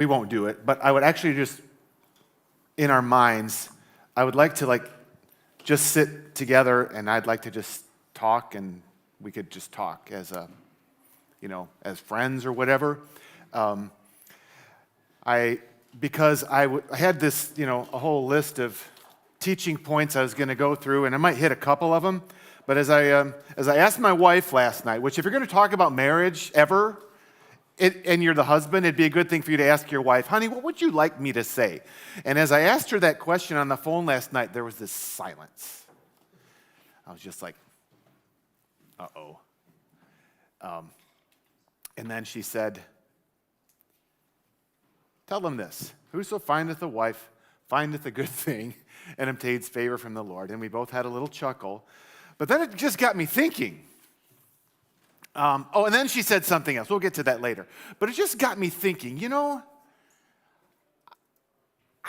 we won't do it, but I would actually just, in our minds, I would like to just sit together and I'd like to just talk and we could just talk as as friends or whatever. Because I had this, a whole list of teaching points I was going to go through, and I might hit a couple of them. But as I asked my wife last night, which if you're going to talk about marriage ever, and you're the husband, it'd be a good thing for you to ask your wife, honey, what would you like me to say? And as I asked her that question on the phone last night, there was this silence. I was just like, uh-oh. And then she said, tell them this, whoso findeth a wife findeth a good thing and obtains favor from the Lord. And we both had a little chuckle. But then it just got me thinking. And then she said something else. We'll get to that later. But it just got me thinking, I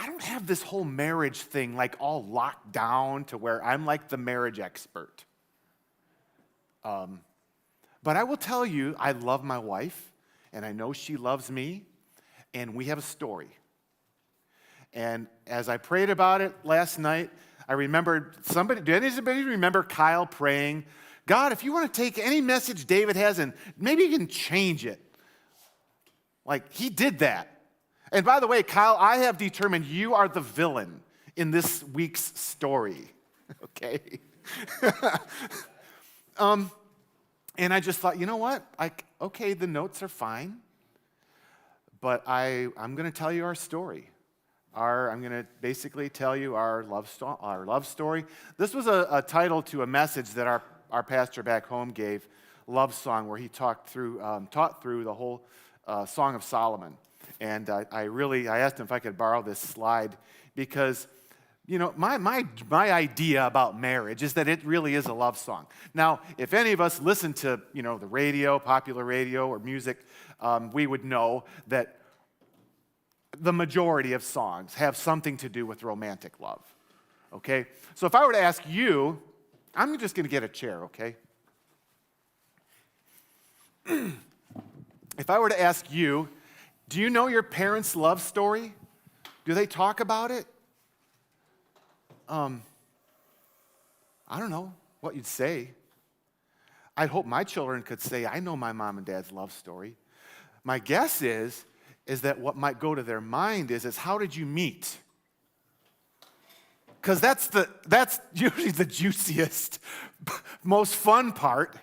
don't have this whole marriage thing all locked down to where I'm like the marriage expert. But I will tell you, I love my wife, and I know she loves me, and we have a story. And as I prayed about it last night, I remembered did anybody remember Kyle praying, God, if you want to take any message David has and maybe you can change it. He did that. And by the way, Kyle, I have determined you are the villain in this week's story. Okay? And I just thought, you know what? Okay, the notes are fine, but I'm going to tell you our story. I'm going to basically tell you our love story. This was a title to a message that our pastor back home gave, Love Song, where he taught through the whole Song of Solomon. And I asked him if I could borrow this slide because, my idea about marriage is that it really is a love song. Now, if any of us listen to, the radio, popular radio or music, we would know that the majority of songs have something to do with romantic love, okay? So if I were to ask you, I'm just going to get a chair, okay? If I were to ask you, do you know your parents' love story? Do they talk about it? I don't know what you'd say. I hope my children could say, I know my mom and dad's love story. My guess is that what might go to their mind is how did you meet? Because that's usually the juiciest, most fun part.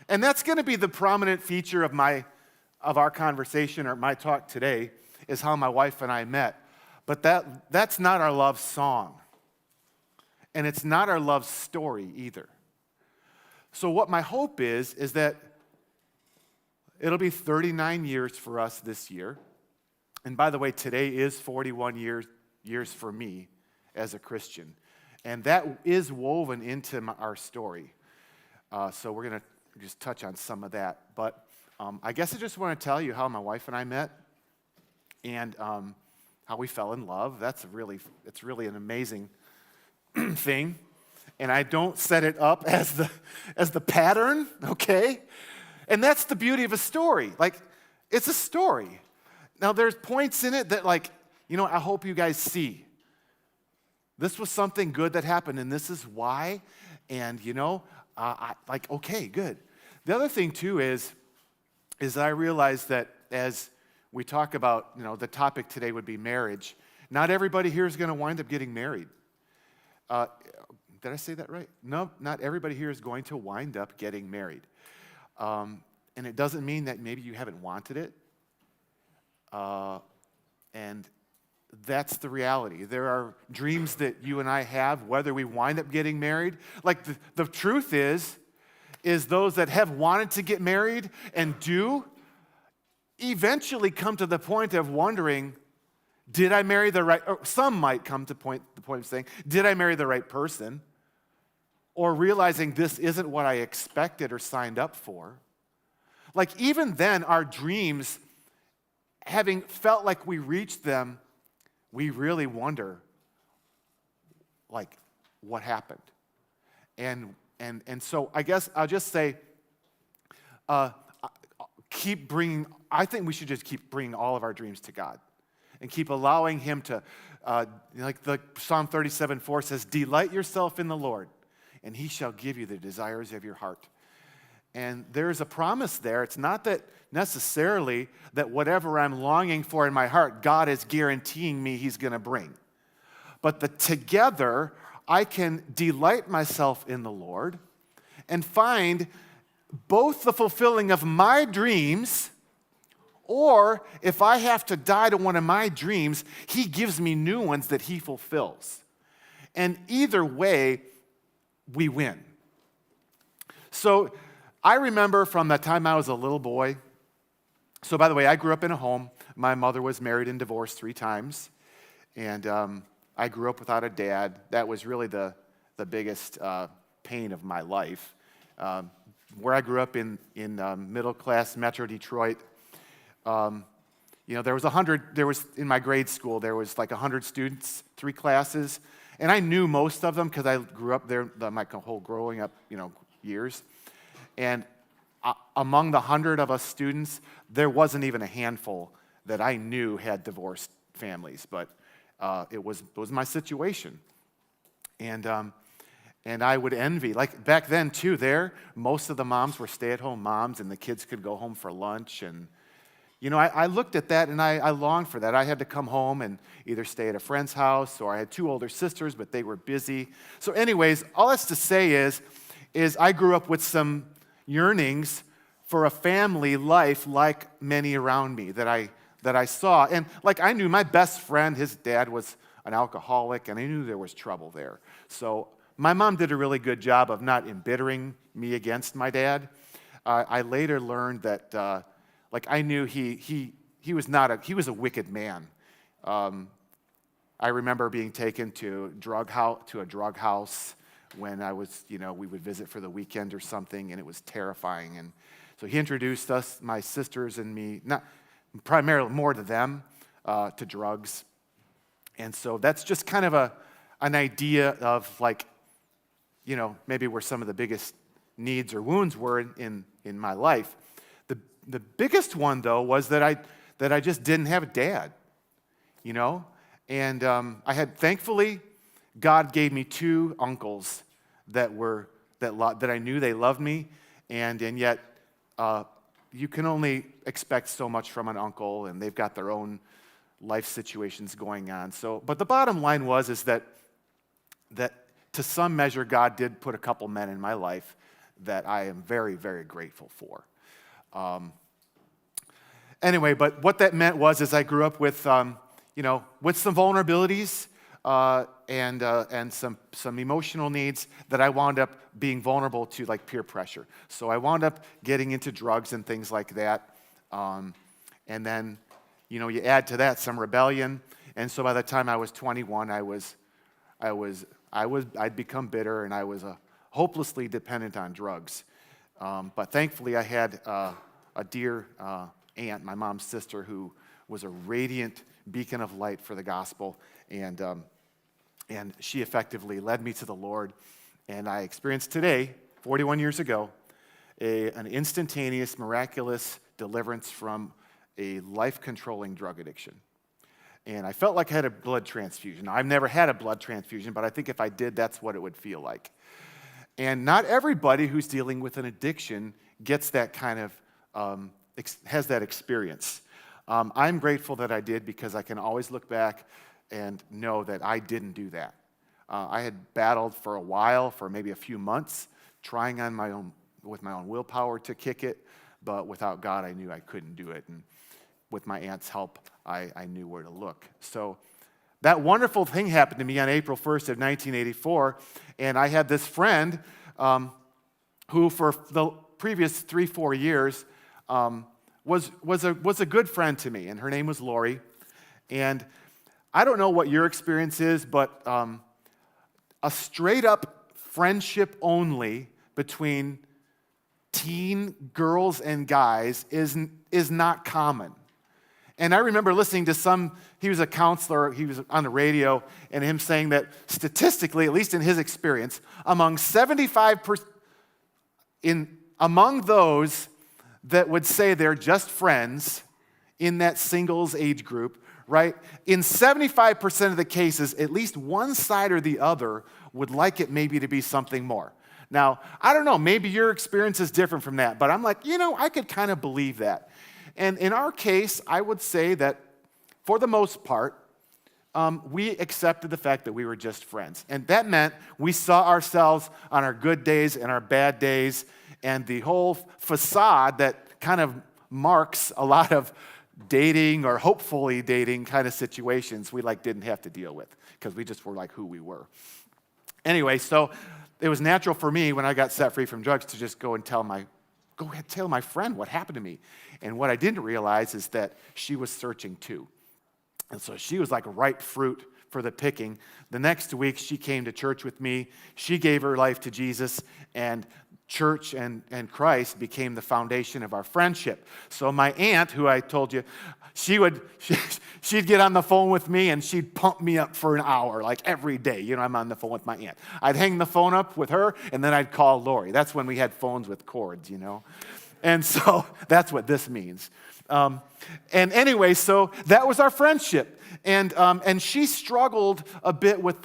And that's going to be the prominent feature of our conversation or my talk today is how my wife and I met. But that's not our love song. And it's not our love story either. So what my hope is that it'll be 39 years for us this year. And by the way, today is 41 years for me as a Christian. And that is woven into our story. So we're going to just touch on some of that. But I guess I just want to tell you how my wife and I met and how we fell in love. It's really an amazing thing. And I don't set it up as the pattern, okay? And that's the beauty of a story. It's a story. Now, there's points in it that, I hope you guys see. This was something good that happened, and this is why. And, okay, good. The other thing, too, is I realize that as we talk about, the topic today would be marriage, not everybody here is going to wind up getting married. Did I say that right? No, not everybody here is going to wind up getting married. And it doesn't mean that maybe you haven't wanted it. And that's the reality. There are dreams that you and I have, whether we wind up getting married. The truth is those that have wanted to get married and do eventually come to the point of wondering, did I marry the right, or some might come to the point of saying, did I marry the right person? Or realizing this isn't what I expected or signed up for. Even then, our dreams, having felt like we reached them, we really wonder, what happened? And so I guess I'll just say, I think we should just keep bringing all of our dreams to God. and keep allowing him to, like the Psalm 37:4 says, delight yourself in the Lord, and he shall give you the desires of your heart. And there's a promise there. It's not that necessarily that whatever I'm longing for in my heart, God is guaranteeing me he's going to bring. But together, I can delight myself in the Lord and find both the fulfilling of my dreams, or if I have to die to one of my dreams, he gives me new ones that he fulfills. And either way, we win. So I remember from the time I was a little boy. So by the way, I grew up in a home. My mother was married and divorced 3 times. And I grew up without a dad. That was really the biggest pain of my life. Where I grew up in middle-class Metro Detroit, there was in my grade school, there was like 100 students, 3 classes. And I knew most of them because I grew up there my whole growing up, years. And among the 100 of us students, there wasn't even a handful that I knew had divorced families, but it was my situation. And I would envy, like back then too, most of the moms were stay-at-home moms, and the kids could go home for lunch. And, I looked at that, and I longed for that. I had to come home and either stay at a friend's house, or I had 2 older sisters, but they were busy. So anyways, all that's to say is I grew up with some yearnings for a family life like many around me that I saw. And like I knew my best friend, his dad was an alcoholic, and I knew there was trouble there. So my mom did a really good job of not embittering me against my dad. I later learned that, I knew he was a wicked man. I remember being taken to a drug house when I was, we would visit for the weekend or something, and it was terrifying. And so he introduced us, my sisters and me, not primarily more to them, to drugs. And so that's just kind of an idea of maybe where some of the biggest needs or wounds were in my life. The biggest one, though, was that I just didn't have a dad, And thankfully, God gave me 2 uncles that I knew they loved me, and yet you can only expect so much from an uncle, and they've got their own life situations going on. So, but the bottom line is that to some measure, God did put a couple men in my life that I am very, very grateful for. Anyway, but what that meant is I grew up with some vulnerabilities and some emotional needs that I wound up being vulnerable to, like peer pressure. So I wound up getting into drugs and things like that. And then, you add to that some rebellion. And so by the time I was 21, I'd become bitter, and I was hopelessly dependent on drugs. But thankfully, I had a dear aunt, my mom's sister, who was a radiant beacon of light for the gospel, and she effectively led me to the Lord. And I experienced today, 41 years ago, an instantaneous, miraculous deliverance from a life-controlling drug addiction. And I felt like I had a blood transfusion. I've never had a blood transfusion, but I think if I did, that's what it would feel like. And not everybody who's dealing with an addiction gets that kind of, has that experience. I'm grateful that I did, because I can always look back and know that I didn't do that. I had battled for a while, for maybe a few months, trying with my own willpower to kick it, but without God, I knew I couldn't do it. And with my aunt's help, I knew where to look. So that wonderful thing happened to me on April 1st of 1984, and I had this friend who, for the previous 3-4 years, was a good friend to me, and her name was Lori. And I don't know what your experience is, but a straight-up friendship only between teen girls and guys is not common. And I remember listening to he was a counselor, he was on the radio, and him saying that statistically, at least in his experience, among 75%, among those that would say they're just friends in that singles age group, right? In 75% of the cases, at least one side or the other would like it maybe to be something more. Now, I don't know, maybe your experience is different from that, but I'm like, I could kind of believe that. And in our case, I would say that for the most part, we accepted the fact that we were just friends. And that meant we saw ourselves on our good days and our bad days, and the whole facade that kind of marks a lot of dating or hopefully dating kind of situations we didn't have to deal with because we just were like who we were. Anyway, so it was natural for me when I got set free from drugs to just go tell my friend what happened to me. And what I didn't realize is that she was searching too. And so she was like ripe fruit for the picking. The next week, she came to church with me. She gave her life to Jesus, and church and Christ became the foundation of our friendship. So my aunt, who I told you, she'd get on the phone with me and she'd pump me up for an hour, like every day. I'm on the phone with my aunt. I'd hang the phone up with her, and then I'd call Lori. That's when we had phones with cords, And so that's what this means. And anyway, so that was our friendship. And she struggled a bit with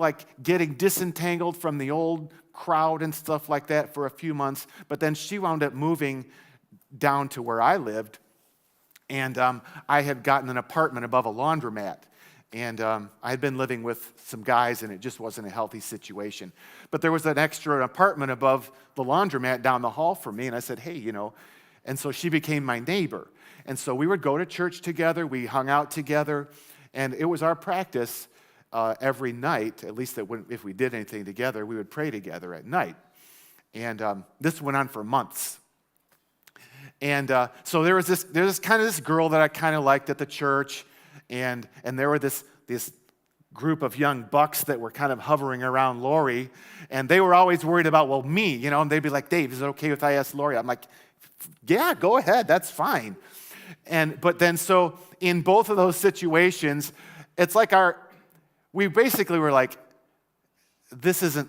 getting disentangled from the old crowd and stuff like that for a few months. But then she wound up moving down to where I lived. And I had gotten an apartment above a laundromat. And I had been living with some guys, and it just wasn't a healthy situation. But there was an extra apartment above the laundromat down the hall for me. And I said, hey, And so she became my neighbor. And so we would go to church together. We hung out together. And it was our practice every night, at least if we did anything together, we would pray together at night. And this went on for months. And so there was this girl that I kind of liked at the church. And there were this group of young bucks that were kind of hovering around Lori. And they were always worried about, me, and they'd be like, Dave, is it okay if I ask Lori? I'm like, yeah, go ahead, that's fine. But then so in both of those situations, it's like we basically were like, this isn't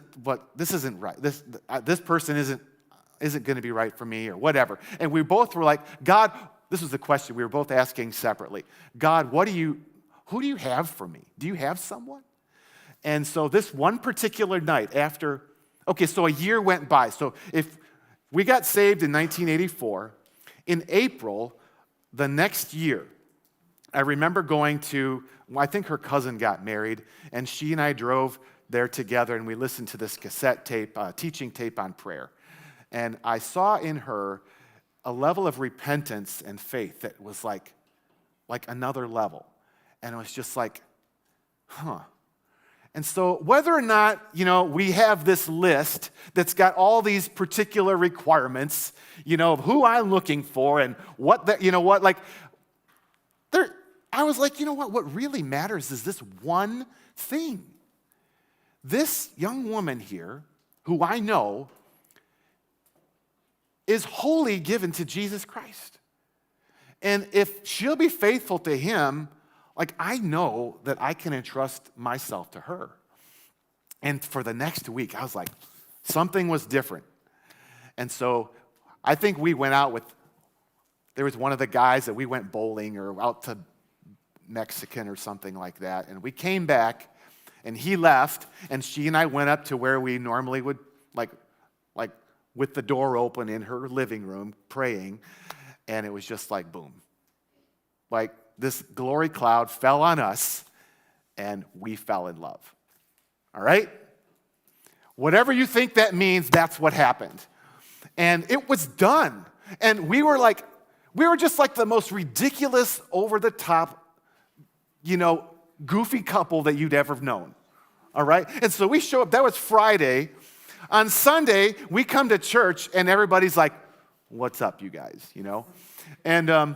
right. This person isn't going to be right for me or whatever. And we both were like, God, this was the question we were both asking separately. God, who do you have for me? Do you have someone? And so this one particular night so a year went by. So if we got saved in 1984, in April, the next year, I remember going to, I think her cousin got married, and she and I drove there together, and we listened to this cassette tape, teaching tape on prayer. And I saw in her a level of repentance and faith that was like another level. And it was just like, huh. And so whether or not, we have this list that's got all these particular requirements, of who I'm looking for and I was like, what really matters is this one thing. This young woman here, who I know, is wholly given to Jesus Christ. And if she'll be faithful to him, I know that I can entrust myself to her. And for the next week, I was like, something was different. And so I think we went out there was one of the guys that we went bowling or out to Mexican or something like that. And we came back, and he left, and she and I went up to where we normally would, like with the door open in her living room, praying. And it was just like, boom. This glory cloud fell on us, and we fell in love. All right? Whatever you think that means, that's what happened. And it was done. And we were just like the most ridiculous, over-the-top, goofy couple that you'd ever known. All right? And so we show up. That was Friday. On Sunday, we come to church, and everybody's like, what's up, you guys? And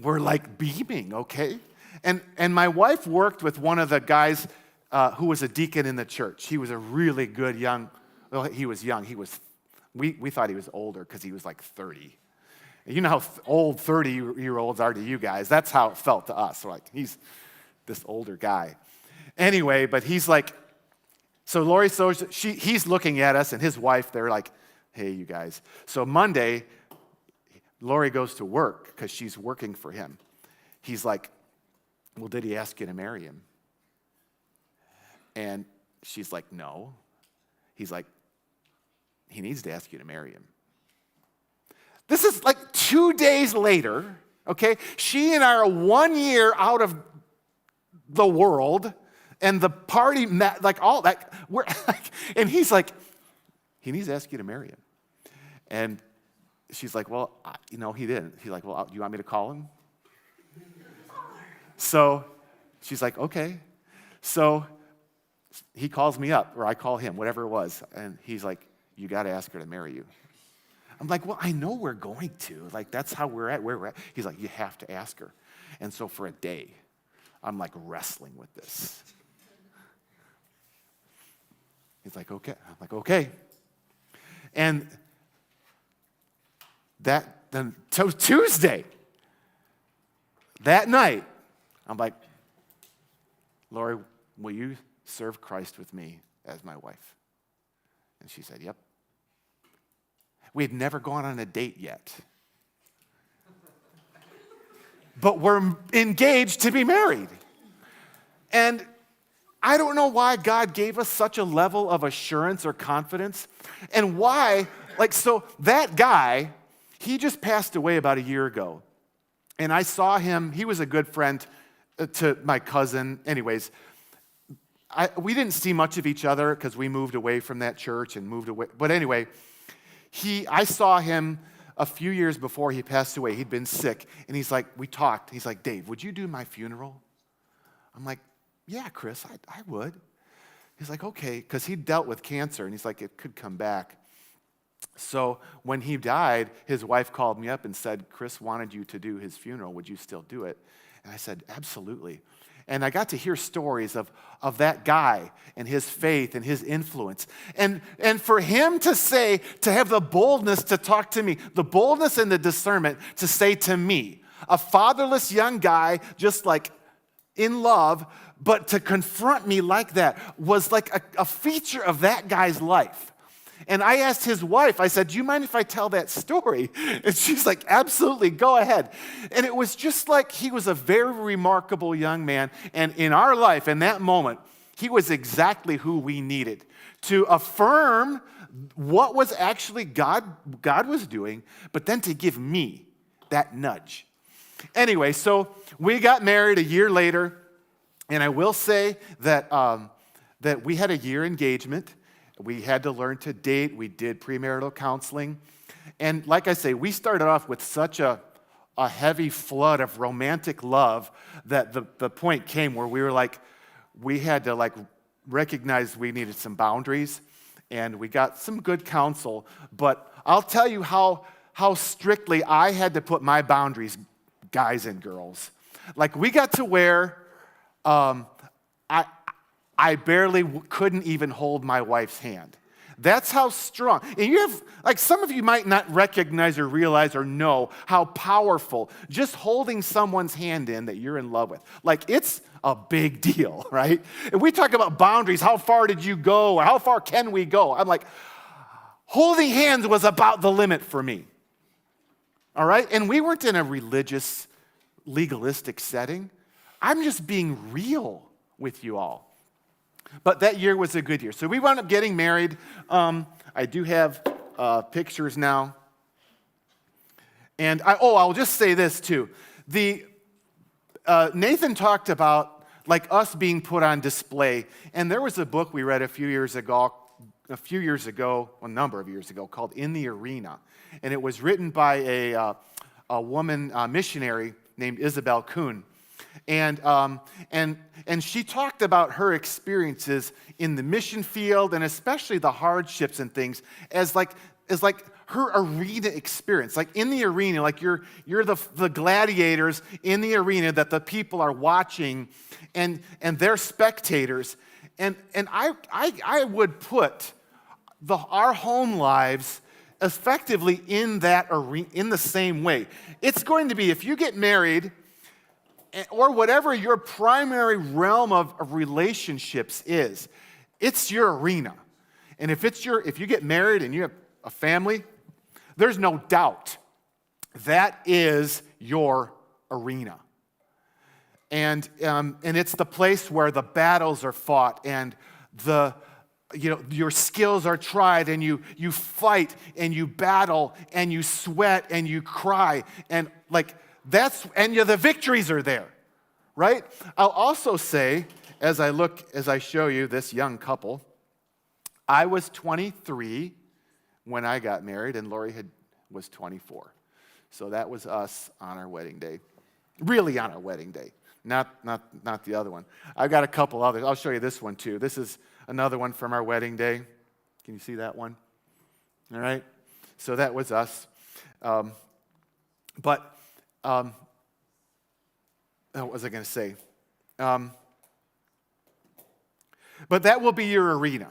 we're beaming, okay? And my wife worked with one of the guys who was a deacon in the church. He was a really good he was young. We thought he was older because he was 30. You know how old 30-year-olds are to you guys. That's how it felt to us. We're he's this older guy. Anyway, but he's so Lori, he's looking at us, and his wife, they're like, hey, you guys. So Monday, Lori goes to work because she's working for him. He's like, well, did he ask you to marry him? And she's like, no. He's like, he needs to ask you to marry him. This is like 2 days later, okay? She and I are 1 year out of the world, and the party, like all that, and he's like, he needs to ask you to marry him. And she's like, well, he didn't. He's like, well, do you want me to call him? So she's like, okay. So he calls me up, or I call him, whatever it was. And he's like, you got to ask her to marry you. I'm like, well, I know we're going to. Like, that's how we're at, where we're at. He's like, you have to ask her. And so for a day, I'm like wrestling with this. He's like, okay. I'm like, okay. And so Tuesday, that night, I'm like, Lori, will you serve Christ with me as my wife? And she said, yep. We had never gone on a date yet. But we're engaged to be married. And I don't know why God gave us such a level of assurance or confidence, and why, so that guy, he just passed away about a year ago. And I saw him, he was a good friend to my cousin. Anyways, we didn't see much of each other because we moved away from that church and moved away. But anyway, I saw him a few years before he passed away. He'd been sick, and he's like, we talked. He's like, Dave, would you do my funeral? I'm like, yeah, Chris, I would. He's like, okay, because he dealt with cancer, and he's like, it could come back. So when he died, his wife called me up and said, Chris wanted you to do his funeral. Would you still do it? And I said, absolutely. And I got to hear stories of that guy and his faith and his influence. And for him to have the boldness to talk to me, the boldness and the discernment to say to me, a fatherless young guy, just like in love, but to confront me like that was like a feature of that guy's life. And I asked his wife, I said, do you mind if I tell that story? And she's like, absolutely, go ahead. And it was just like he was a very remarkable young man. And in our life, in that moment, he was exactly who we needed to affirm what was actually God was doing, but then to give me that nudge. Anyway, so we got married a year later, and I will say that we had a year engagement. We had to learn to date. We did premarital counseling. And like I say, we started off with such a heavy flood of romantic love that the point came where we had to recognize we needed some boundaries, and we got some good counsel. But I'll tell you how strictly I had to put my boundaries, guys and girls. Like, we got to where I barely couldn't even hold my wife's hand. That's how strong. And you have, some of you might not recognize or realize or know how powerful just holding someone's hand in that you're in love with. It's a big deal, right? If we talk about boundaries, how far did you go, or how far can we go? I'm like, holding hands was about the limit for me. All right? And we weren't in a religious, legalistic setting. I'm just being real with you all. But that year was a good year. So we wound up getting married. I do have pictures now. And I'll just say this too. Nathan talked about us being put on display. And there was a book we read a number of years ago, called In the Arena. And it was written by a woman missionary named Isabel Kuhn. And she talked about her experiences in the mission field, and especially the hardships and things, as her arena experience. In the arena, you're the gladiators in the arena that the people are watching, and they're spectators. And I would put our home lives effectively in that arena, in the same way. It's going to be, if you get married, or whatever your primary realm of relationships is, it's your arena. And if you get married and you have a family, there's no doubt that is your arena. and it's the place where the battles are fought and your skills are tried, and you fight and you battle and you sweat and you cry, and the victories are there, right? I'll also say, as I show you this young couple, I was 23 when I got married, and Lori was 24. So that was us on our wedding day. Really on our wedding day, not the other one. I've got a couple others. I'll show you this one too. This is another one from our wedding day. Can you see that one? All right. So that was us. What was I going to say? But that will be your arena.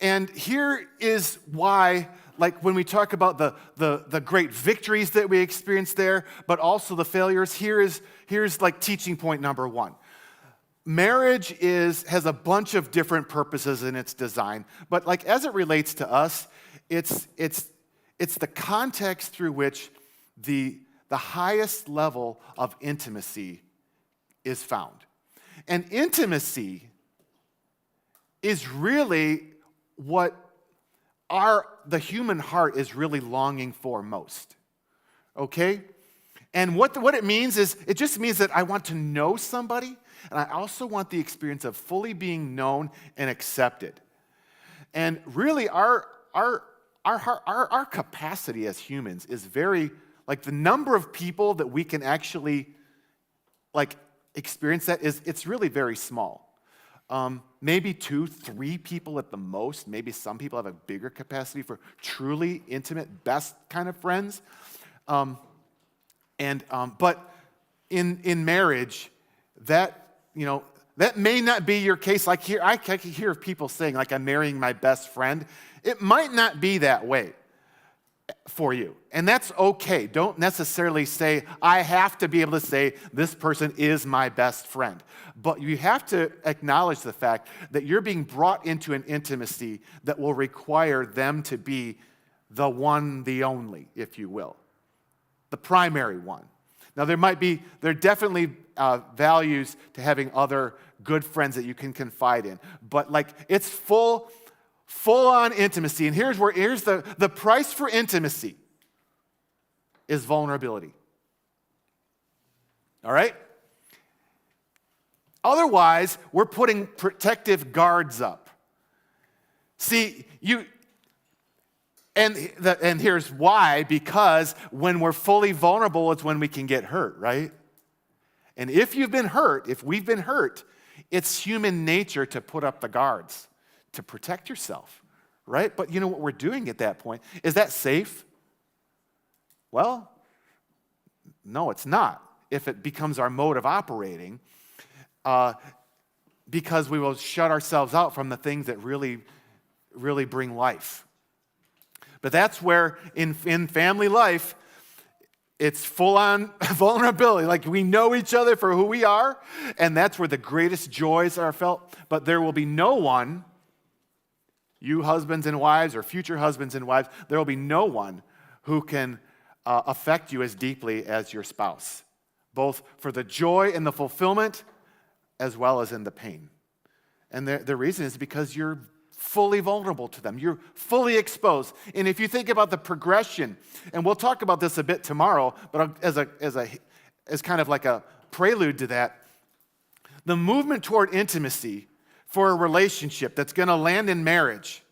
And here is why, when we talk about the great victories that we experience there, but also the failures, here's teaching point number one. Marriage has a bunch of different purposes in its design, but as it relates to us, it's the context through which the highest level of intimacy is found. And intimacy is really what the human heart is really longing for most, okay? And what it means is, it just means that I want to know somebody, and I also want the experience of fully being known and accepted. And really, our capacity as humans is very, the number of people that we can actually, experience that it's really very small. Maybe 2, 3 people at the most. Maybe some people have a bigger capacity for truly intimate, best kind of friends. But in marriage, that may not be your case. I can hear people saying, I'm marrying my best friend. It might not be that way for you, and that's okay. Don't necessarily say, I have to be able to say, this person is my best friend. But you have to acknowledge the fact that you're being brought into an intimacy that will require them to be the one, the only, if you will, the primary one. Now, there are definitely values to having other good friends that you can confide in, but it's full-on intimacy. And here's the price for intimacy is vulnerability. All right? Otherwise, we're putting protective guards up. See, and here's why, because when we're fully vulnerable, it's when we can get hurt, right? And if we've been hurt, it's human nature to put up the guards, to protect yourself, right? But you know what we're doing at that point? Is that safe? Well, no, it's not. If it becomes our mode of operating, because we will shut ourselves out from the things that really, really bring life. But that's where in family life, it's full-on vulnerability. We know each other for who we are, and that's where the greatest joys are felt. But there will be no one, you husbands and wives or future husbands and wives, there will be no one who can affect you as deeply as your spouse, both for the joy and the fulfillment as well as in the pain. And the reason is because you're fully vulnerable to them. You're fully exposed. And if you think about the progression, and we'll talk about this a bit tomorrow, but as kind of like a prelude to that, the movement toward intimacy for a relationship that's going to land in marriage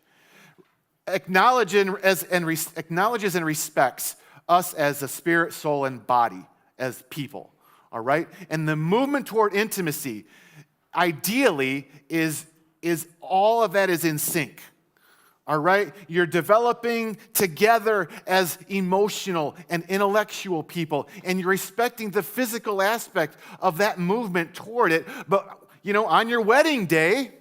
acknowledges and respects us as a spirit, soul, and body, as people, all right? And the movement toward intimacy, ideally, is all of that is in sync, all right? You're developing together as emotional and intellectual people, and you're respecting the physical aspect of that movement toward it. But, on your wedding day,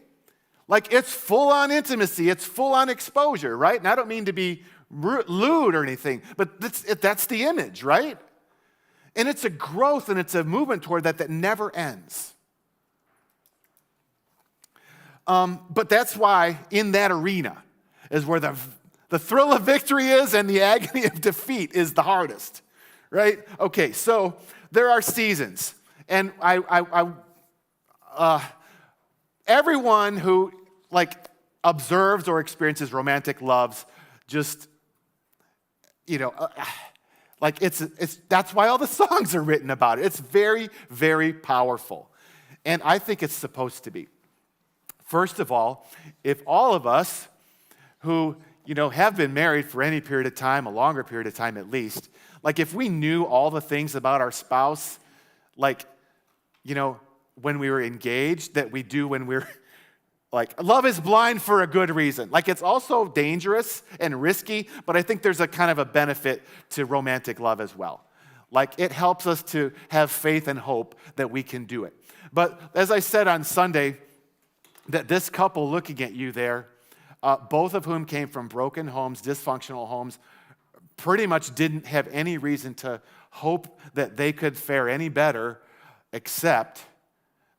it's full-on intimacy, it's full-on exposure, right? And I don't mean to be lewd or anything, but that's the image, right? And it's a growth and it's a movement toward that never ends. But that's why in that arena is where the thrill of victory is and the agony of defeat is the hardest, right? Okay, so there are seasons. And everyone who observes or experiences romantic loves just, that's why all the songs are written about it. It's very, very powerful. And I think it's supposed to be. First of all, if all of us who, have been married for any period of time, a longer period of time at least, if we knew all the things about our spouse, when we were engaged that we do when we're love is blind for a good reason. It's also dangerous and risky, but I think there's a kind of a benefit to romantic love as well. It helps us to have faith and hope that we can do it. But as I said on Sunday, that this couple looking at you there, both of whom came from broken homes, dysfunctional homes, pretty much didn't have any reason to hope that they could fare any better except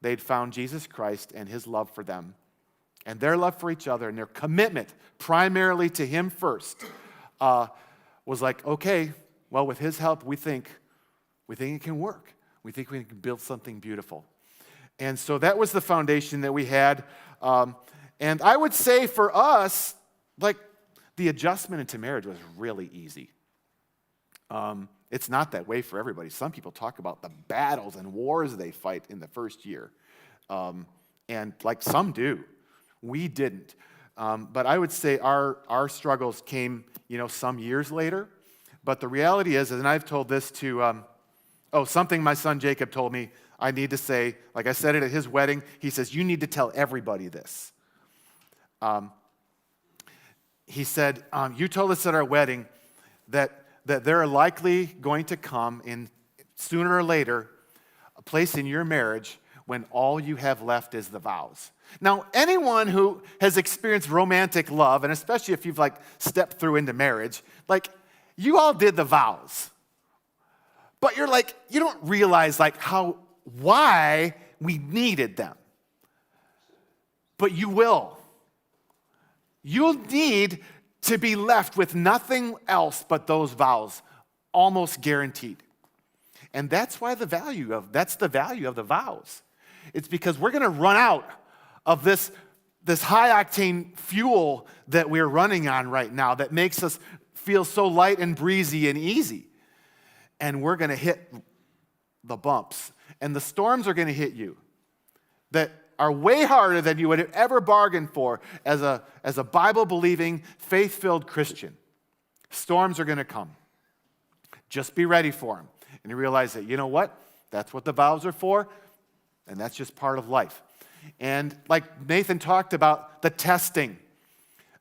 they'd found Jesus Christ and his love for them and their love for each other and their commitment primarily to him first was okay, well, with his help, we think it can work. We think we can build something beautiful. And so that was the foundation that we had. And I would say for us, the adjustment into marriage was really easy. It's not that way for everybody. Some people talk about the battles and wars they fight in the first year. And some do. We didn't. But I would say our struggles came, some years later. But the reality is, and I've told this to, something my son Jacob told me I need to say, I said it at his wedding. He says, you need to tell everybody this. He said, you told us at our wedding that there are likely going to come in sooner or later a place in your marriage when all you have left is the vows. Now, anyone who has experienced romantic love, and especially if you've stepped through into marriage, you all did the vows. But you're you don't realize why we needed them. But you will. You'll need to be left with nothing else but those vows, almost guaranteed. And that's the value of the vows. It's because we're going to run out of this high-octane fuel that we're running on right now that makes us feel so light and breezy and easy. And we're going to hit the bumps. And the storms are going to hit you that are way harder than you would have ever bargained for as a Bible-believing, faith-filled Christian. Storms are going to come. Just be ready for them. And you realize that, you know what? That's what the vows are for, and that's just part of life. And Nathan talked about the testing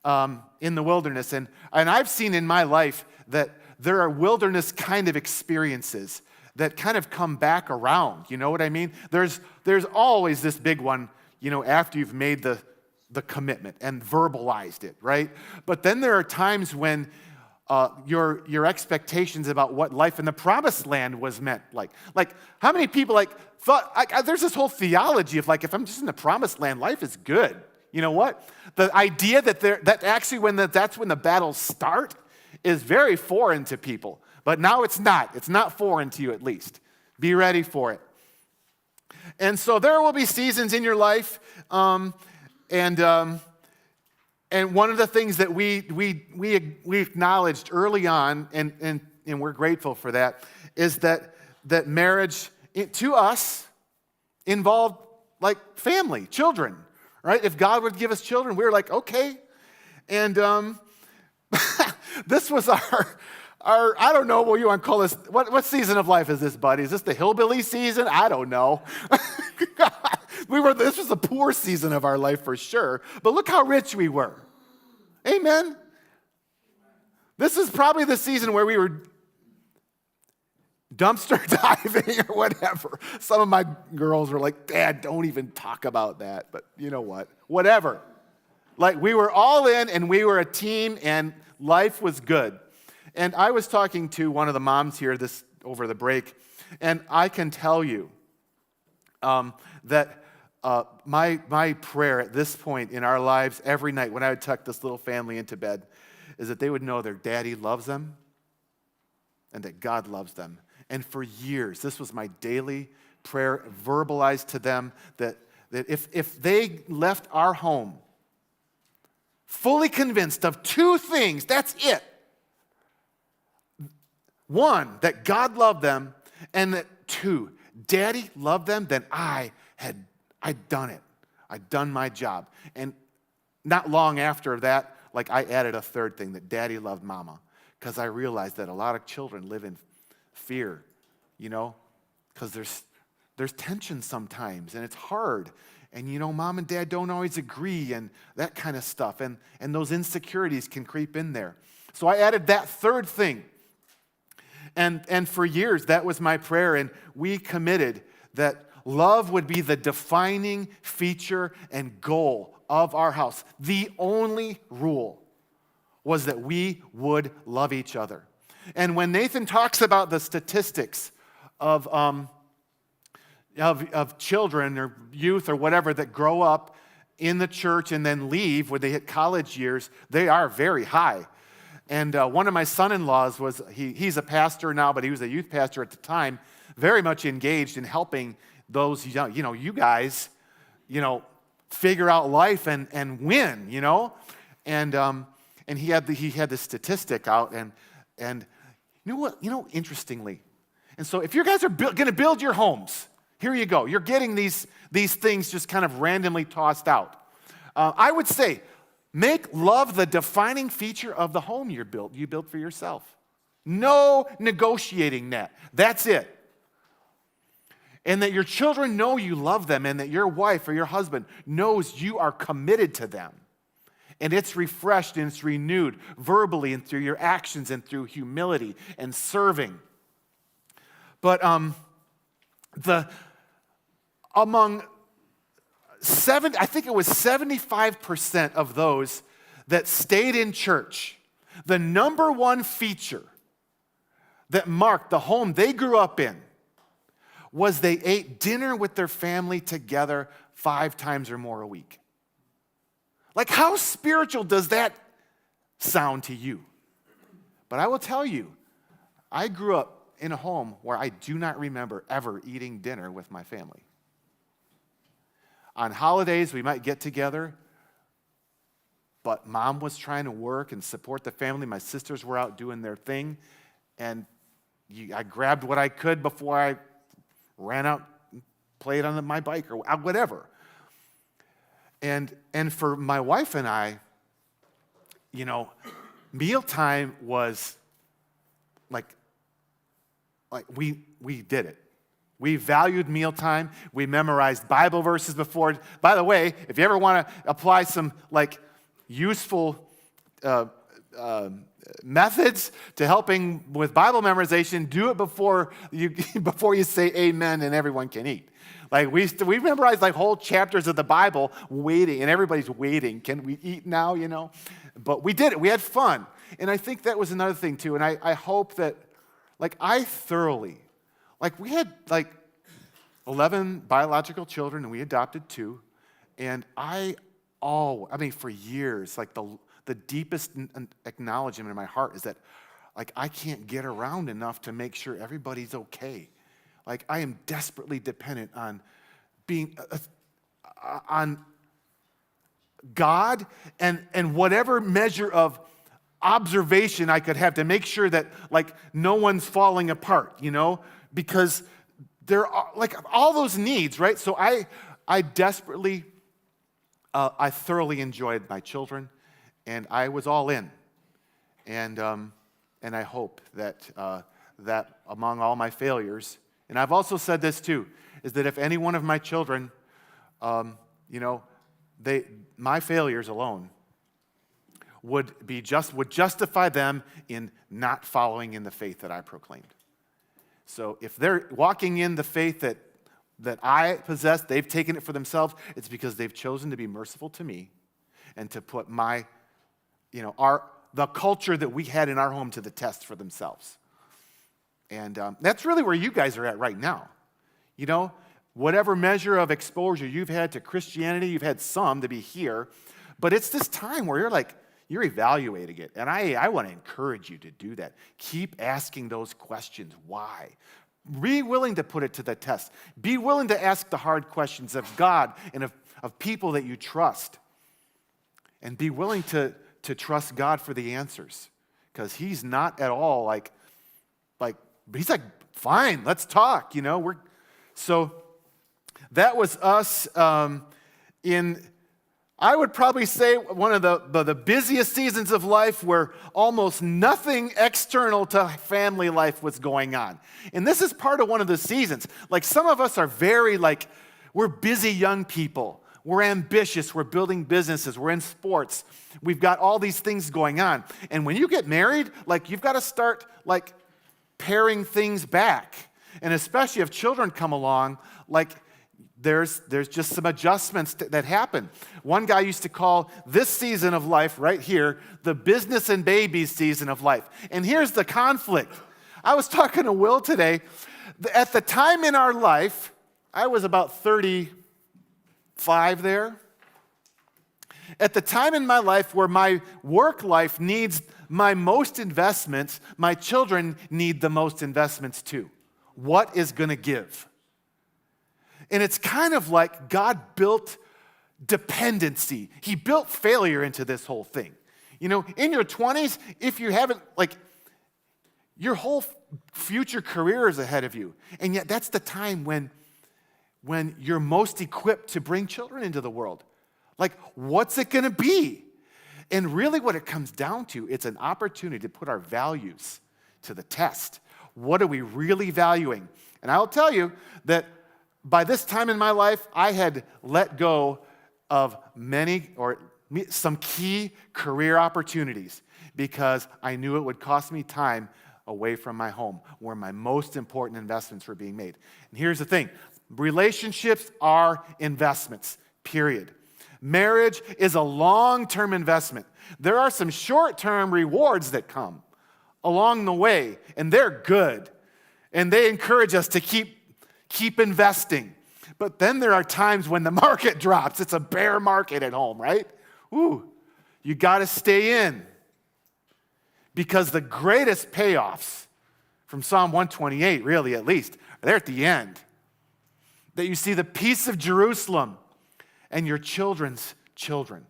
in the wilderness, and I've seen in my life that there are wilderness kind of experiences that kind of come back around. You know what I mean? There's always this big one, after you've made the commitment and verbalized it, right? But then there are times when your expectations about what life in the promised land was meant like how many people thought there's this whole theology of if I'm just in the promised land, life is good. You know what? The idea that actually that's when the battles start is very foreign to people. But now it's not. It's not foreign to you, at least. Be ready for it. And so there will be seasons in your life, and one of the things that we acknowledged early on, and we're grateful for that, is that marriage to us involved family, children, right? If God would give us children, we were okay. And this was our I don't know what you want to call this. What season of life is this, buddy? Is this the hillbilly season? I don't know. This was the poor season of our life for sure. But look how rich we were. Amen. This is probably the season where we were dumpster diving or whatever. Some of my girls were like, Dad, don't even talk about that. But you know what? Whatever. We were all in and we were a team and life was good. And I was talking to one of the moms here over the break, and I can tell you that my prayer at this point in our lives every night when I would tuck this little family into bed is that they would know their daddy loves them and that God loves them. And for years, this was my daily prayer verbalized to them that if they left our home fully convinced of two things, that's it. One, that God loved them, and that two, Daddy loved them, then I'd done it. I'd done my job. And not long after that, I added a third thing, that Daddy loved Mama, because I realized that a lot of children live in fear, because there's tension sometimes, and it's hard. And, Mom and Dad don't always agree, and that kind of stuff. And those insecurities can creep in there. So I added that third thing. And for years, that was my prayer, and we committed that love would be the defining feature and goal of our house. The only rule was that we would love each other. And when Nathan talks about the statistics of children or youth or whatever that grow up in the church and then leave when they hit college years, they are very high. And one of my son-in-laws he's a pastor now, but he was a youth pastor at the time, very much engaged in helping those young, you guys, figure out life and win, And he had this statistic out, and you know what? Interestingly, and so if you guys are going to build your homes, here you go. You're getting these things just kind of randomly tossed out. I would say, make love the defining feature of the home you built for yourself. No negotiating that. That's it. And that your children know you love them, and that your wife or your husband knows you are committed to them. And it's refreshed and it's renewed verbally and through your actions and through humility and serving. But among I think it was 75% of those that stayed in church, the number one feature that marked the home they grew up in was they ate dinner with their family together 5 times or more a week. How spiritual does that sound to you? But I will tell you, I grew up in a home where I do not remember ever eating dinner with my family. On holidays, we might get together, but Mom was trying to work and support the family. My sisters were out doing their thing, and I grabbed what I could before I ran out and played on my bike or whatever. And for my wife and I, mealtime was we did it. We valued mealtime. We memorized Bible verses before. By the way, if you ever want to apply some useful methods to helping with Bible memorization, do it before you say amen and everyone can eat. We memorized whole chapters of the Bible waiting, and everybody's waiting. Can we eat now, But we did it. We had fun. And I think that was another thing too. And I hope that, I thoroughly, we had 11 biological children and we adopted 2. And for years, the deepest acknowledgement in my heart is that, I can't get around enough to make sure everybody's okay. I am desperately dependent on being, on God and whatever measure of observation I could have to make sure that, no one's falling apart, because there are, all those needs, right? So I desperately, I thoroughly enjoyed my children, and I was all in. And I hope that that among all my failures, and I've also said this too, is that if any one of my children, my failures alone would justify them in not following in the faith that I proclaimed. So if they're walking in the faith that I possess, they've taken it for themselves, it's because they've chosen to be merciful to me and to put the culture that we had in our home to the test for themselves. And that's really where you guys are at right now. Whatever measure of exposure you've had to Christianity, you've had some to be here, but it's this time where you're evaluating it. And I want to encourage you to do that. Keep asking those questions. Why? Be willing to put it to the test. Be willing to ask the hard questions of God and of people that you trust. And be willing to trust God for the answers. Because he's not at all like, he's like, fine, let's talk, So that was us in, I would probably say, one of the busiest seasons of life where almost nothing external to family life was going on. And this is part of one of the seasons. Like some of us are very we're busy young people. We're ambitious. We're building businesses. We're in sports. We've got all these things going on. And when you get married, you've got to start paring things back. And especially if children come along, there's just some adjustments that happen. One guy used to call this season of life right here the business and babies season of life. And here's the conflict. I was talking to Will today. At the time in our life, I was about 35 there. At the time in my life where my work life needs my most investments, my children need the most investments too. What is going to give? And it's kind of like God built dependency. He built failure into this whole thing. In your 20s, if you haven't, your whole future career is ahead of you. And yet that's the time when you're most equipped to bring children into the world. What's it going to be? And really what it comes down to, it's an opportunity to put our values to the test. What are we really valuing? And I'll tell you that by this time in my life, I had let go of some key career opportunities because I knew it would cost me time away from my home, where my most important investments were being made. And here's the thing. Relationships are investments, period. Marriage is a long-term investment. There are some short-term rewards that come along the way, and they're good. And they encourage us to keep investing. But then there are times when the market drops. It's a bear market at home, right? You got to stay in. Because the greatest payoffs from Psalm 128, really at least, are there at the end. That you see the peace of Jerusalem and your children's children.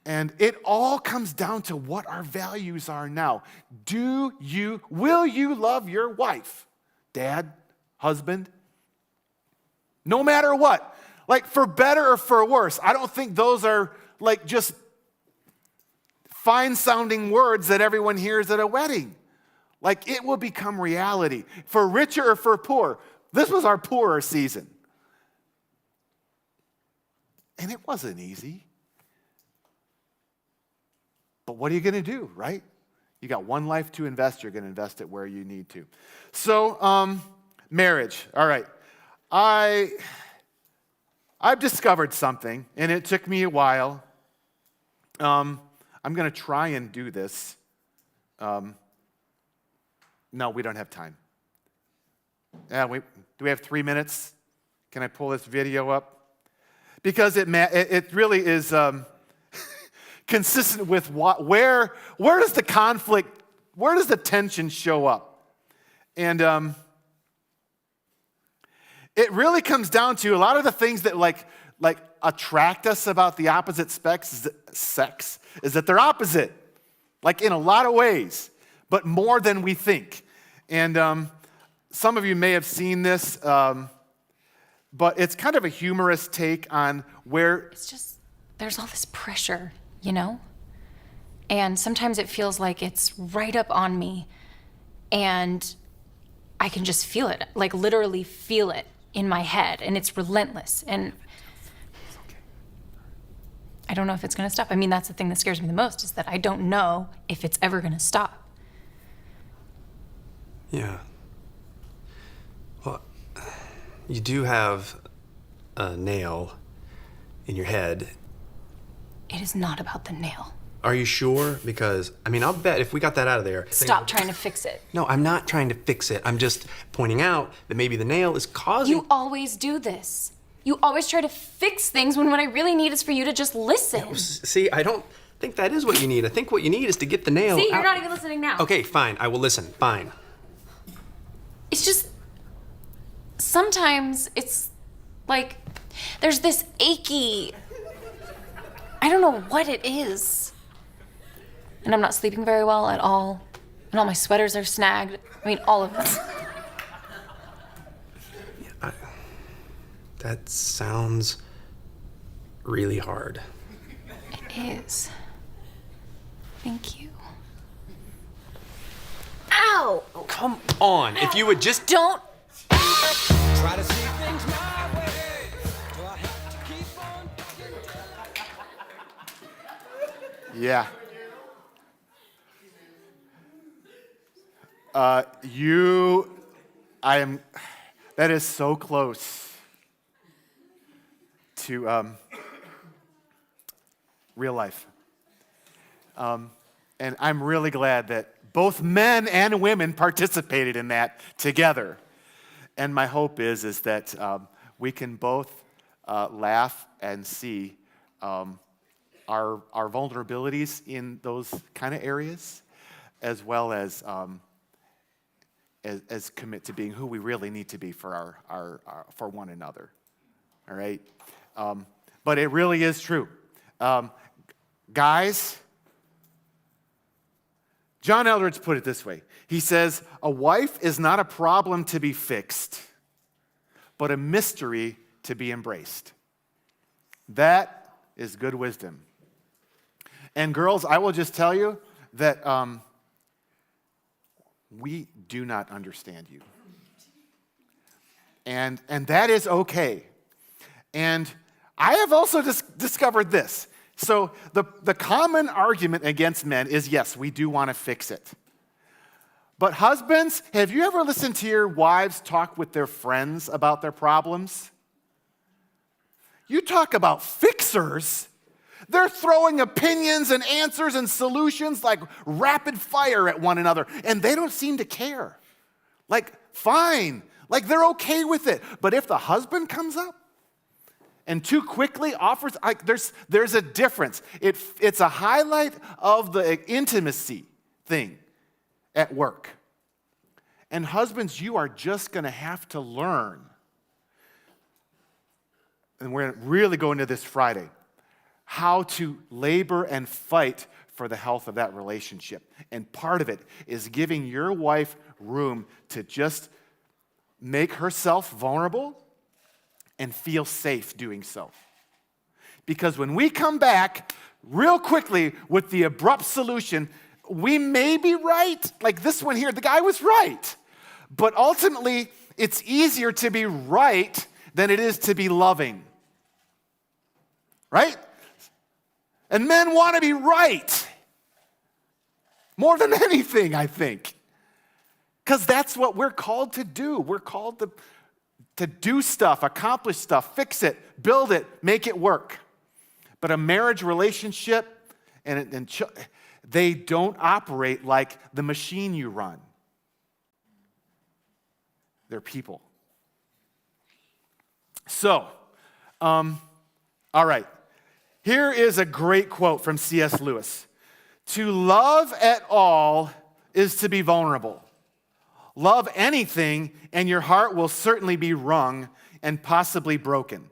And it all comes down to what our values are now. Will you love your wife, dad, husband? No matter what. For better or for worse. I don't think those are just fine-sounding words that everyone hears at a wedding. It will become reality. For richer or for poor. This was our poorer season. And it wasn't easy. But what are you going to do, right? You got one life to invest. You're going to invest it where you need to. So, marriage. All right. I've discovered something, and it took me a while. I'm going to try and do this. No, we don't have time. Do we have 3 minutes? Can I pull this video up? Because it really is consistent with where does the conflict, where does the tension show up? And it really comes down to a lot of the things that attract us about the opposite sex is that they're opposite, in a lot of ways, but more than we think. And some of you may have seen this, but it's kind of a humorous take on where... It's just, there's all this pressure, And sometimes it feels like it's right up on me, and I can just feel it, literally feel it in my head, and it's relentless. And I don't know if it's going to stop. That's the thing that scares me the most, is that I don't know if it's ever going to stop. Yeah. Well, you do have a nail in your head. It is not about the nail. Are you sure? Because, I'll bet if we got that out of there... Stop trying to fix it. No, I'm not trying to fix it. I'm just pointing out that maybe the nail is causing... You always do this. You always try to fix things when what I really need is for you to just listen. No, see, I don't think that is what you need. I think what you need is to get the nail See, out. you're not even listening now. Okay, fine. I will listen. Fine. It's just, sometimes it's like there's this achy, I don't know what it is. And I'm not sleeping very well at all. And all my sweaters are snagged. I mean, all of them. That sounds really hard. It is. Thank you. Ow! Come on, if you would just... Don't. Try to see things my way. Do I have to keep on digging? Yeah. That is so close to real life. And I'm really glad that both men and women participated in that together. And my hope is that we can both laugh and see our vulnerabilities in those kind of areas, as well as commit to being who we really need to be for our for one another. All right, but it really is true, guys. John Eldredge put it this way. He says, "A wife is not a problem to be fixed, but a mystery to be embraced." That is good wisdom. And girls, I will just tell you that we do not understand you. And that is okay. And I have also discovered this. So the common argument against men is, yes, we do want to fix it. But husbands, have you ever listened to your wives talk with their friends about their problems? You talk about fixers. They're throwing opinions and answers and solutions like rapid fire at one another, and they don't seem to care. Like, fine. Like, they're okay with it. But if the husband comes up and too quickly offers, like, there's a difference. It's a highlight of the intimacy thing at work. And husbands, you are just going to have to learn, and we're going to really go into this Friday, how to labor and fight for the health of that relationship. And part of it is giving your wife room to just make herself vulnerable and feel safe doing so. Because when we come back real quickly with the abrupt solution, we may be right. Like this one here, the guy was right. But ultimately, it's easier to be right than it is to be loving. Right? And men want to be right more than anything, I think. Because that's what we're called to do. We're called to do stuff, accomplish stuff, fix it, build it, make it work. But a marriage relationship, they don't operate like the machine you run. They're people. So, all right. Here is a great quote from C.S. Lewis. To love at all is to be vulnerable. Love anything, and your heart will certainly be wrung and possibly broken.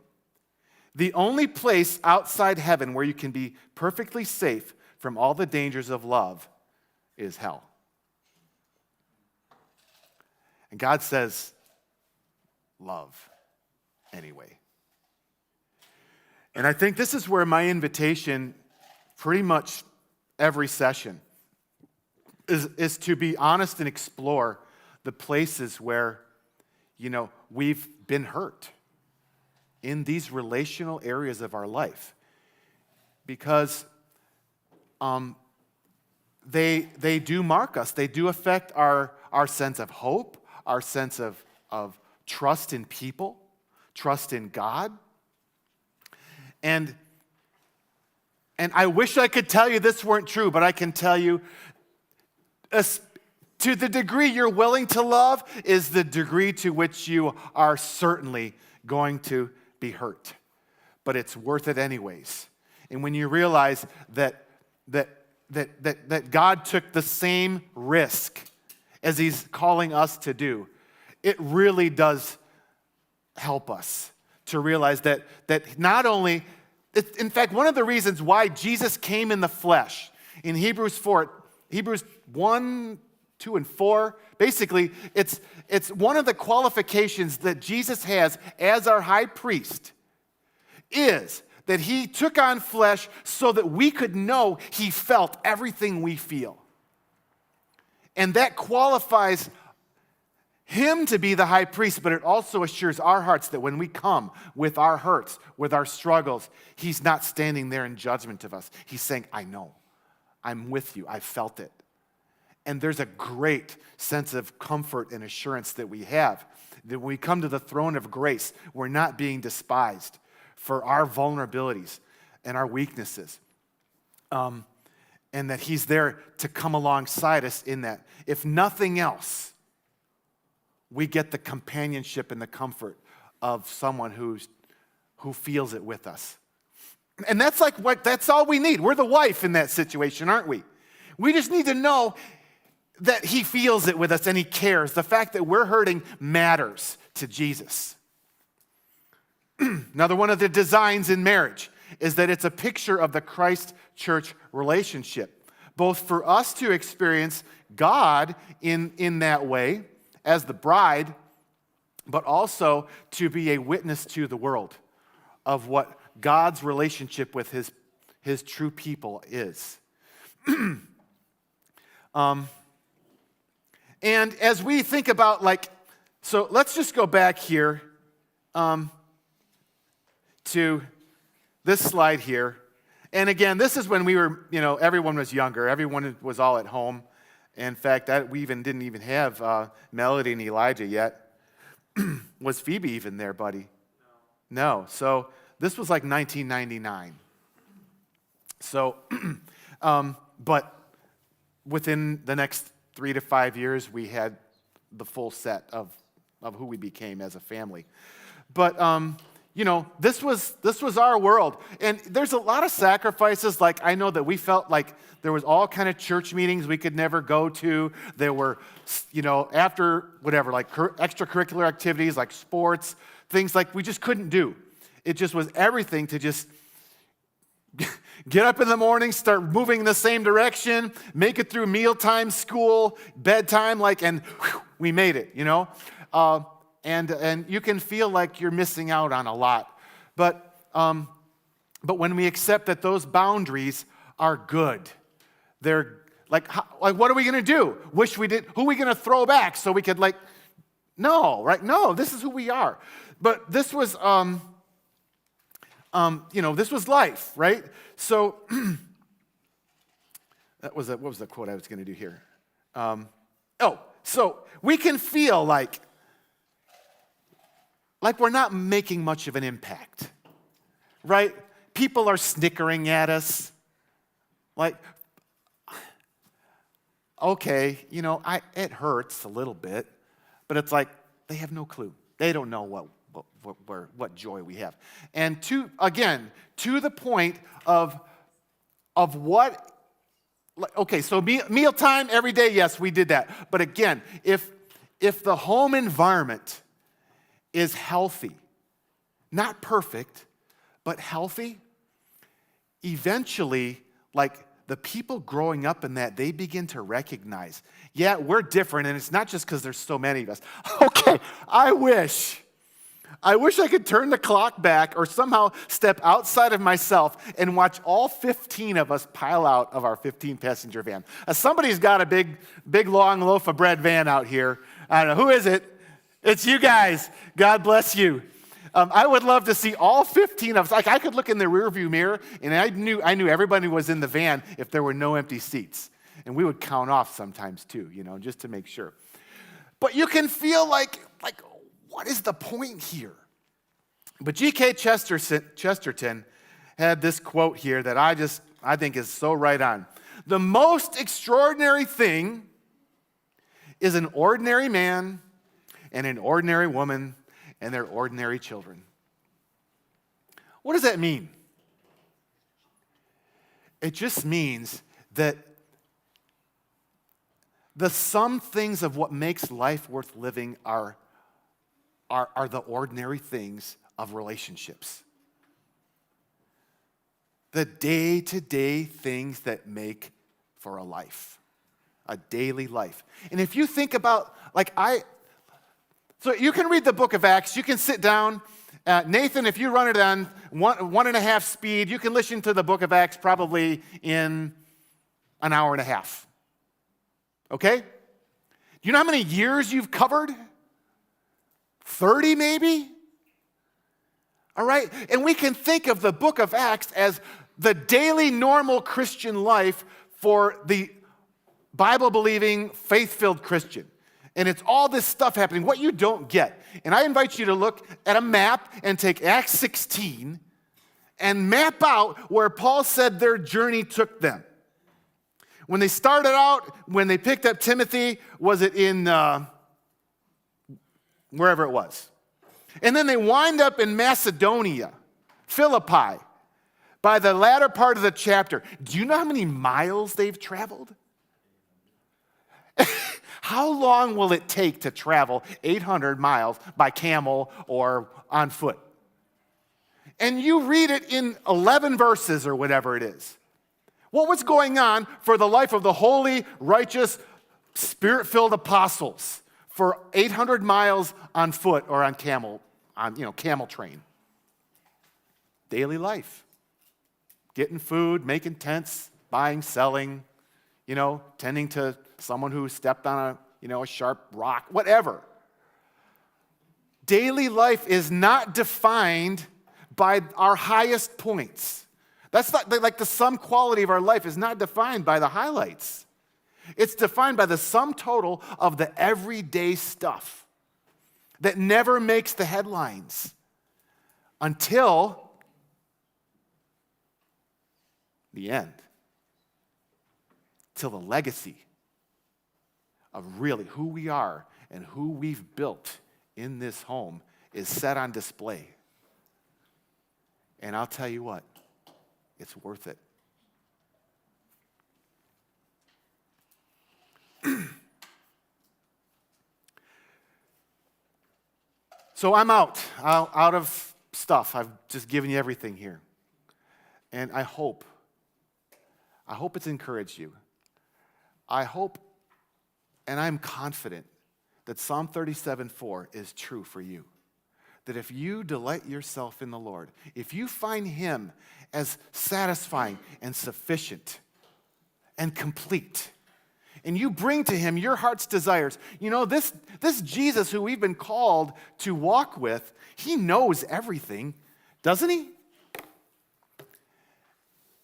The only place outside heaven where you can be perfectly safe from all the dangers of love is hell. And God says, love anyway. And I think this is where my invitation, pretty much every session, is to be honest and explore the places where, we've been hurt in these relational areas of our life. Because they do mark us. They do affect our sense of hope, our sense of trust in people, trust in God. And I wish I could tell you this weren't true, but I can tell you, to the degree you're willing to love is the degree to which you are certainly going to be hurt. But it's worth it anyways. And when you realize that God took the same risk as he's calling us to do, it really does help us to realize that not only, in fact, one of the reasons why Jesus came in the flesh in Hebrews 1, 2, and 4, basically, it's one of the qualifications that Jesus has as our high priest is that he took on flesh so that we could know he felt everything we feel. And that qualifies him to be the high priest, but it also assures our hearts that when we come with our hurts, with our struggles, he's not standing there in judgment of us. He's saying, I know, I'm with you, I felt it. And there's a great sense of comfort and assurance that we have, that when we come to the throne of grace, we're not being despised for our vulnerabilities and our weaknesses. And that he's there to come alongside us in that. If nothing else, we get the companionship and the comfort of someone who feels it with us. And that's all we need. We're the wife in that situation, aren't we? We just need to know that he feels it with us and he cares. The fact that we're hurting matters to Jesus. Another one of the designs in marriage is that it's a picture of the Christ-church relationship, both for us to experience God in that way as the bride, but also to be a witness to the world of what God's relationship with his true people is. And as we think about so let's just go back here to this slide here. And again, this is when we were, everyone was younger. Everyone was all at home. In fact, we didn't even have Melody and Elijah yet. Was Phoebe even there, buddy? No. So this was like 1999. So, but within the next 3 to 5 years, we had the full set of who we became as a family. But this was our world. And there's a lot of sacrifices. Like, I know that we felt like there was all kind of church meetings we could never go to. There were, after whatever, like extracurricular activities like sports, things like we just couldn't do. It just was everything to just get up in the morning, start moving in the same direction, make it through mealtime, school, bedtime, and we made it, And you can feel like you're missing out on a lot. But when we accept that those boundaries are good, they're what are we going to do? Wish we did. Who are we going to throw back so we could no, right? No, this is who we are. But this was, this was life, right? So what was the quote I was going to do here? So we can feel like we're not making much of an impact, right? People are snickering at us. Okay, it hurts a little bit, but it's like they have no clue. They don't know what joy we have. And to the point of what, okay, so mealtime every day, yes, we did that. But again, if the home environment is healthy, not perfect, but healthy, eventually, the people growing up in that, they begin to recognize, yeah, we're different, and it's not just because there's so many of us. Okay, I wish I could turn the clock back or somehow step outside of myself and watch all 15 of us pile out of our 15-passenger van. Somebody's got a big, long loaf of bread van out here. I don't know, who is it? It's you guys. God bless you. I would love to see all 15 of us. I could look in the rearview mirror, and I knew everybody was in the van if there were no empty seats. And we would count off sometimes too, just to make sure. But you can feel like what is the point here? But G.K. Chesterton had this quote here that I think is so right on. The most extraordinary thing is an ordinary man and an ordinary woman and their ordinary children. What does that mean? It just means that the sum things of what makes life worth living are are the ordinary things of relationships. The day-to-day things that make for a life, a daily life. And if you think about, so you can read the book of Acts, you can sit down. Nathan, if you run it on 1.5 speed, you can listen to the book of Acts probably in an hour and a half. Okay? Do you know how many years you've covered? 30 maybe? All right? And we can think of the book of Acts as the daily normal Christian life for the Bible-believing, faith-filled Christian. And it's all this stuff happening, what you don't get. And I invite you to look at a map and take Acts 16 and map out where Paul said their journey took them. When they started out, when they picked up Timothy, was it in wherever it was? And then they wind up in Macedonia, Philippi, by the latter part of the chapter. Do you know how many miles they've traveled? How long will it take to travel 800 miles by camel or on foot? And you read it in 11 verses or whatever it is. What was going on for the life of the holy, righteous, spirit-filled apostles for 800 miles on foot or on camel train? Daily life. Getting food, making tents, buying, selling, tending to someone who stepped on a sharp rock, whatever. Daily life is not defined by our highest points. That's not like the sum quality of our life is not defined by the highlights. It's defined by the sum total of the everyday stuff that never makes the headlines until the end. Till the legacy of really who we are and who we've built in this home is set on display. And I'll tell you what, it's worth it. So I'm out of stuff. I've just given you everything here. And I hope it's encouraged you. I hope, and I'm confident, that Psalm 37:4 is true for you. That if you delight yourself in the Lord, if you find Him as satisfying and sufficient and complete, and you bring to Him your heart's desires, this Jesus who we've been called to walk with, He knows everything, doesn't He?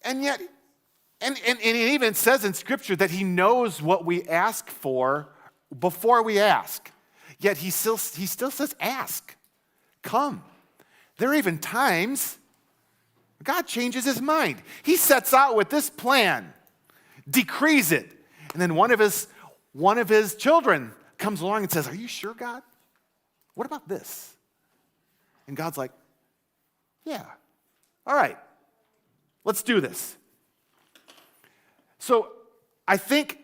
And yet, and it even says in Scripture that He knows what we ask for before we ask. Yet He still says, ask, come. There are even times God changes His mind. He sets out with this plan, decrees it, and then one of his children comes along and says, are you sure, God? What about this? And God's like, yeah, all right, let's do this. So I think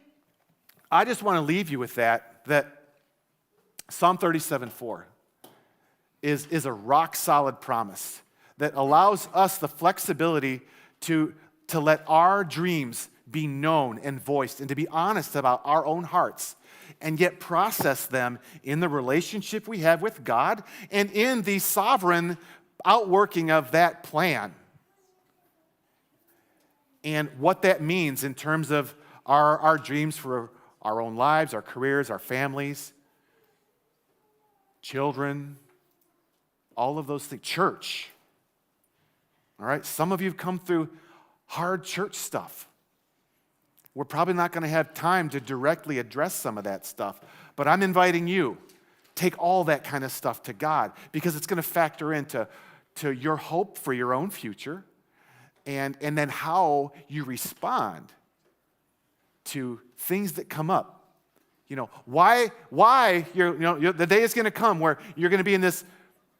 I just want to leave you with that Psalm 37:4 is a rock-solid promise that allows us the flexibility to let our dreams be known and voiced and to be honest about our own hearts and yet process them in the relationship we have with God and in the sovereign outworking of that plan. And what that means in terms of our dreams for our own lives, our careers, our families, children, all of those things. Church. All right? Some of you have come through hard church stuff. We're probably not going to have time to directly address some of that stuff, but I'm inviting you, take all that kind of stuff to God because it's going to factor into your hope for your own future and then how you respond to things that come up. Why the day is going to come where you're going to be in this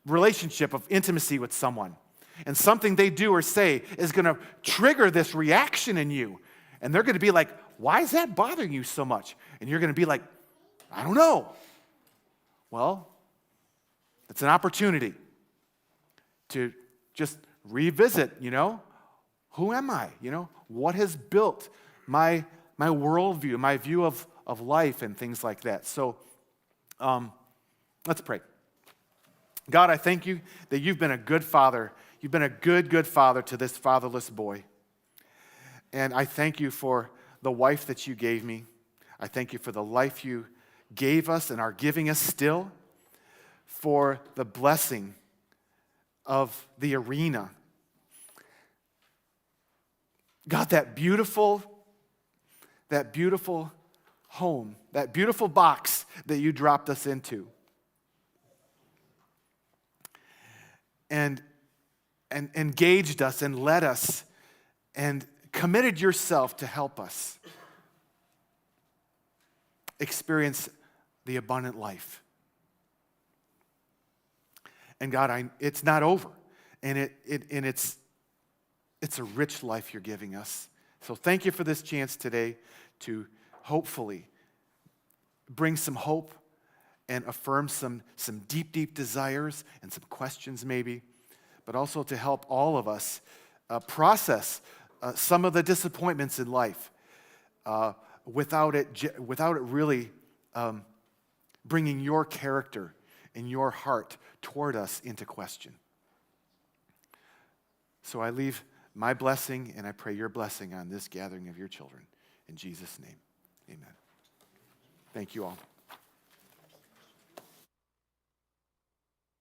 relationship of intimacy with someone and something they do or say is going to trigger this reaction in you. And they're going to be like, why is that bothering you so much? And you're going to be like, I don't know. Well, It's an opportunity to just revisit, who am I? What has built my worldview, my view of life and things like that. So let's pray. God, I thank you that you've been a good father. You've been a good father to this fatherless boy. And I thank you for the wife that you gave me. I thank you for the life you gave us and are giving us still, for the blessing of the arena. God, that beautiful home, that beautiful box that you dropped us into. And engaged us and led us and committed yourself to help us experience the abundant life. And God, it's not over, and it's a rich life you're giving us. So thank you for this chance today to hopefully bring some hope and affirm some deep desires and some questions maybe, but also to help all of us process some of the disappointments in life without it really bringing your character and your heart toward us into question. So I leave my blessing, and I pray your blessing on this gathering of your children. In Jesus' name, amen. Thank you all.